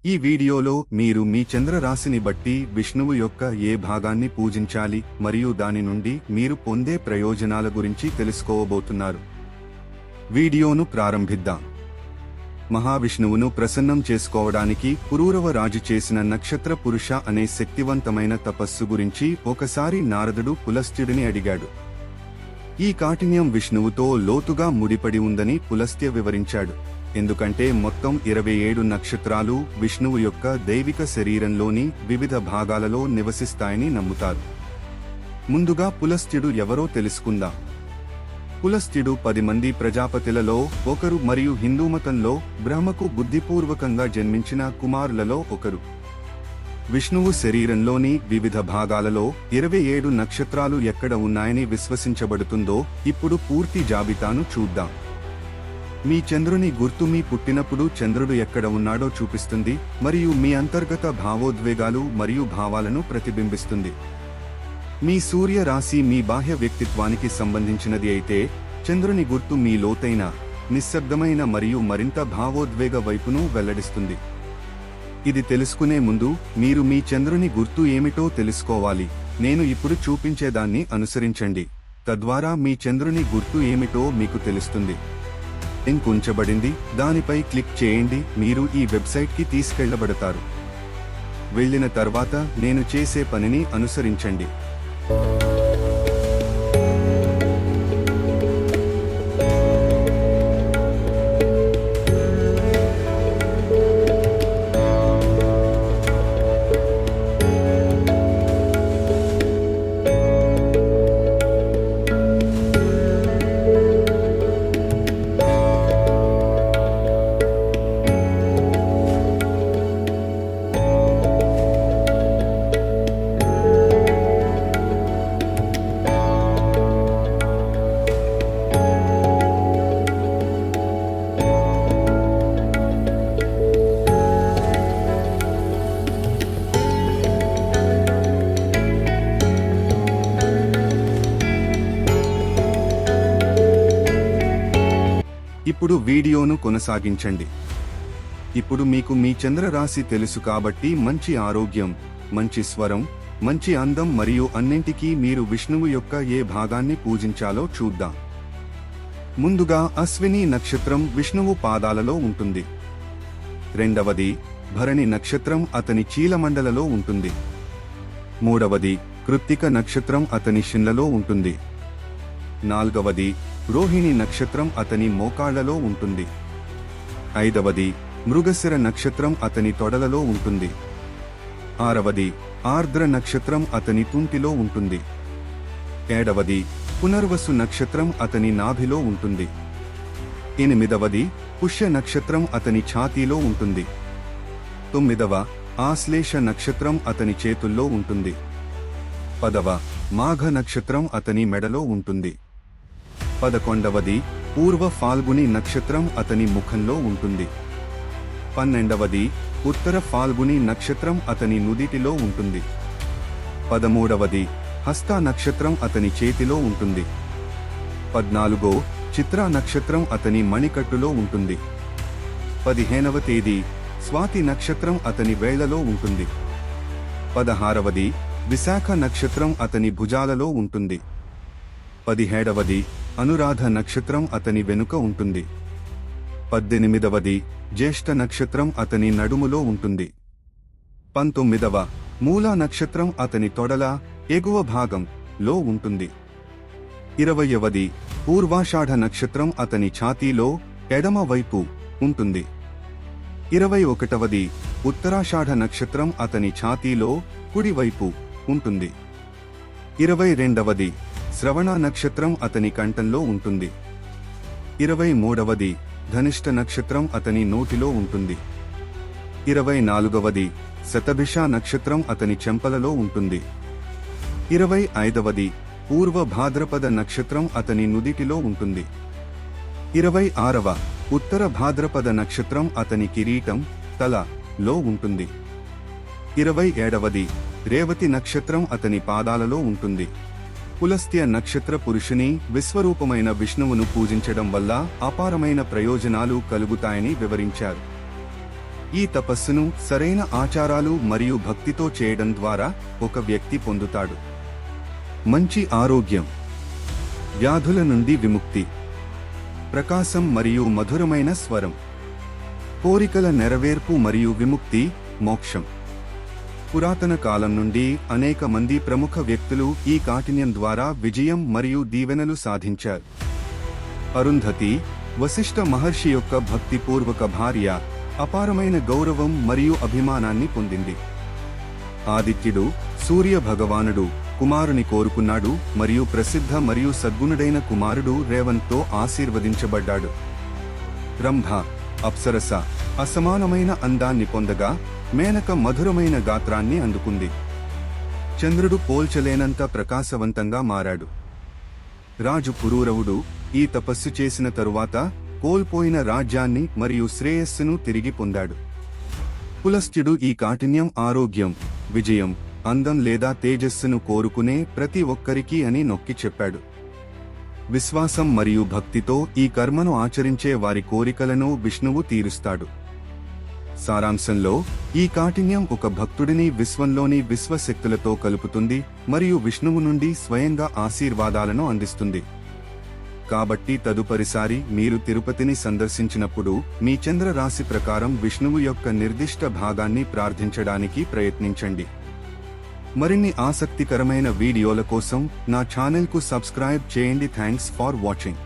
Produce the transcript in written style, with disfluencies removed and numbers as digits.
ఈ వీడియోలో మీరు మీ చంద్ర రాశిని బట్టి విష్ణువు యొక్క ఏ భాగాన్ని పూజించాలి మరియు దాని నుండి మీరు పొందే ప్రయోజనాల గురించి తెలుసుకోబోతున్నారు. వీడియోను ప్రారంభిద్దాం. మహావిష్ణువును ప్రసన్నం చేసుకోవడానికి పురూరవ రాజు చేసిన నక్షత్ర పురుష అనే శక్తివంతమైన తపస్సు గురించి ఒకసారి నారదుడు పులస్త్యుడిని అడిగాడు. ఈ కాఠిన్యం విష్ణువుతో లోతుగా ముడిపడి ఉందని పులస్త్య వివరించాడు. ఎందుకంటే మొత్తం 27 నక్షత్రాలు విష్ణువు యొక్క దైవిక శరీరంలోని వివిధ భాగాలలో నివసిస్తాయని నమ్ముతారు. ముందుగా పులస్త్యుడు ఎవరో తెలుసుకుందాం. పులస్త్యుడు 10 మంది ప్రజాపతులలో ఒకరు మరియు హిందూమతంలో బ్రహ్మకు బుద్ధిపూర్వకంగా జన్మించిన కుమారులలో ఒకరు. విష్ణువు శరీరంలోని వివిధ భాగాలలో 27 నక్షత్రాలు ఎక్కడ ఉన్నాయని విశ్వసించబడుతుందో ఇప్పుడు పూర్తి జాబితాను చూద్దాం. మీ చంద్రుని గుర్తు మీ పుట్టినప్పుడు చంద్రుడు ఎక్కడ ఉన్నాడో చూపిస్తుంది మరియు మీ అంతర్గత భావోద్వేగాలు మరియు భావాలను ప్రతిబింబిస్తుంది. మీ సూర్య రాశి మీ బాహ్య వ్యక్తిత్వానికి సంబంధించినది అయితే చంద్రుని గుర్తు మీ లోతైన, నిశ్శబ్దమైన మరియు మరింత భావోద్వేగ వైపును వెల్లడిస్తుంది. ఇది తెలుసుకునే ముందు మీరు మీ చంద్రుని గుర్తు ఏమిటో తెలుసుకోవాలి. నేను ఇప్పుడు చూపించేదాన్ని అనుసరించండి, తద్వారా మీ చంద్రుని గుర్తు ఏమిటో మీకు తెలుస్తుంది. లింక్ ఉంచబడింది, దానిపై క్లిక్ చేయండి. మీరు ఈ వెబ్సైట్కి తీసుకెళ్లబడతారు. వెళ్ళిన తర్వాత నేను చేసే పనిని అనుసరించండి. ఇప్పుడు వీడియోను కొనసాగించండి. ఇప్పుడు మీకు మీ చంద్ర రాశి తెలుసు కాబట్టి మంచి ఆరోగ్యం, మంచి స్వరం, మంచి అందం మరియు అన్నింటికీ మీరు విష్ణువు యొక్క ఏ భాగాన్ని పూజించాలో చూద్దాం. ముందుగా అశ్విని నక్షత్రం విష్ణువు పాదాలలో ఉంటుంది. రెండవది భరణి నక్షత్రం అతని చీలమండలలో ఉంటుంది. మూడవది కృత్తిక నక్షత్రం అతని శిన్లలో ఉంటుంది. నాల్గవది రోహిణి నక్షత్రం అతని మోకాళ్లలో ఉంటుంది. ఐదవది మృగశిర నక్షత్రం అతని తొడలలో ఉంటుంది. ఆరవది ఆర్ద్ర నక్షత్రం అతని తుంటిలో ఉంటుంది. ఏడవది పునర్వసు నక్షత్రం అతని నాభిలో ఉంటుంది. ఎనిమిదవది పుష్య నక్షత్రం అతని ఛాతీలో ఉంటుంది. తొమ్మిదవ ఆశ్లేష నక్షత్రం అతని చేతుల్లో ఉంటుంది. 10వ మాఘ నక్షత్రం అతని మెడలో ఉంటుంది. 11వది పూర్వ ఫాల్గుని నక్షత్రం అతని ముఖంలో ఉంటుంది. 12వది ఉత్తర ఫాల్గుని నక్షత్రం అతని నుదిటిలో ఉంటుంది. 13వది హస్త నక్షత్రం అతని చేతిలో ఉంటుంది. 14వ చిత్ర నక్షత్రం అతని మణికట్టులో ఉంటుంది. 15వ తేదీ స్వాతి నక్షత్రం అతని వేళ్లలో ఉంటుంది. 16వది విశాఖ నక్షత్రం అతని భుజాలలో ఉంటుంది. 17వది అనురాధ నక్షత్రం అతని వెనుక ఉంటుంది. 18వది జ్యేష్ఠ నక్షత్రం అతని నడుములో ఉంటుంది. 19వ మూలా నక్షత్రం అతని తొడల ఎగువ భాగం లో ఉంటుంది. 20వది పూర్వాషాఢ నక్షత్రం అతని ఛాతీలో ఎడమ వైపు ఉంటుంది. 21వది ఉత్తరాషాఢ నక్షత్రం అతని ఛాతీలో కుడివైపు ఉంటుంది. 22వది శ్రవణ నక్షత్రం అతని కంఠంలో ఉంటుంది. 23వది ధనిష్ట నక్షత్రం అతని నోటిలో ఉంటుంది. 24వది శతభిష నక్షత్రం అతని చెంపలలో ఉంటుంది. 25వది పూర్వ భాద్రపద నక్షత్రం అతని నుదిటిలో ఉంటుంది. 26వ ఉత్తర భాద్రపద నక్షత్రం అతని కిరీటం తల లో ఉంటుంది. 27వది రేవతి నక్షత్రం అతని పాదాలలో ఉంటుంది. పులస్త్య నక్షత్ర పురుషుని విశ్వరూపమైన విష్ణువును పూజించడం వల్ల అపారమైన ప్రయోజనాలు కలుగుతాయని వివరించారు. ఈ తపస్సును సరైన ఆచారాలు మరియు భక్తితో చేయడం ద్వారా ఒక వ్యక్తి పొందుతాడు మంచి ఆరోగ్యం, వ్యాధుల నుండి విముక్తి, ప్రకాశం మరియు మధురమైన స్వరం, కోరికల నెరవేర్పు మరియు విముక్తి, మోక్షం. పురాతన కాలం నుండి అనేక మంది ప్రముఖ వ్యక్తులు ఈ కాఠిన్యం ద్వారా విజయం మరియు దీవెనలు సాధించారు. అరుంధతి, వశిష్ఠ మహర్షి యొక్క భక్తిపూర్వక భార్య, అపారమైన గౌరవం మరియు అభిమానాన్ని పొందింది. ఆదిత్యుడు, సూర్య భగవానుడు కుమారుని కోరుకున్నాడు మరియు ప్రసిద్ధ మరియు సద్గుణుడైన కుమారుడు రేవంత్తో ఆశీర్వదించబడ్డాడు. రంభ, అప్సరస, అసమానమైన అందాన్ని పొందగా మేనక మధురమైన గాత్రాన్ని అందుకుంది. చంద్రుడు పోల్చలేనంత ప్రకాశవంతంగా మారాడు. రాజు పురూరవుడు ఈ తపస్సు చేసిన తరువాత కోల్పోయిన రాజ్యాన్ని మరియు శ్రేయస్సును తిరిగి పొందాడు. పులస్త్యుడు ఈ కాఠిన్యం ఆరోగ్యం, విజయం, అందం లేదా తేజస్సును కోరుకునే ప్రతి ఒక్కరికి అని నొక్కి చెప్పాడు. విశ్వాసం మరియు భక్తితో ఈ కర్మను ఆచరించే వారి కోరికలను విష్ణువు తీరుస్తాడు. సారాంశంలో, ఈ కాఠిన్యం ఒక భక్తుడిని విశ్వంలోని విశ్వశక్తులతో కలుపుతుంది మరియు విష్ణువు నుండి స్వయంగా ఆశీర్వాదాలను అందిస్తుంది. కాబట్టి తదుపరిసారి మీరు తిరుపతిని సందర్శించినప్పుడు మీ చంద్ర రాశి ప్రకారం విష్ణువు యొక్క నిర్దిష్ట భాగాన్ని ప్రార్థించడానికి ప్రయత్నించండి. మరిన్ని ఆసక్తికరమైన వీడియోల కోసం నా ఛానల్కు సబ్స్క్రైబ్ చేయండి. Thanks for watching.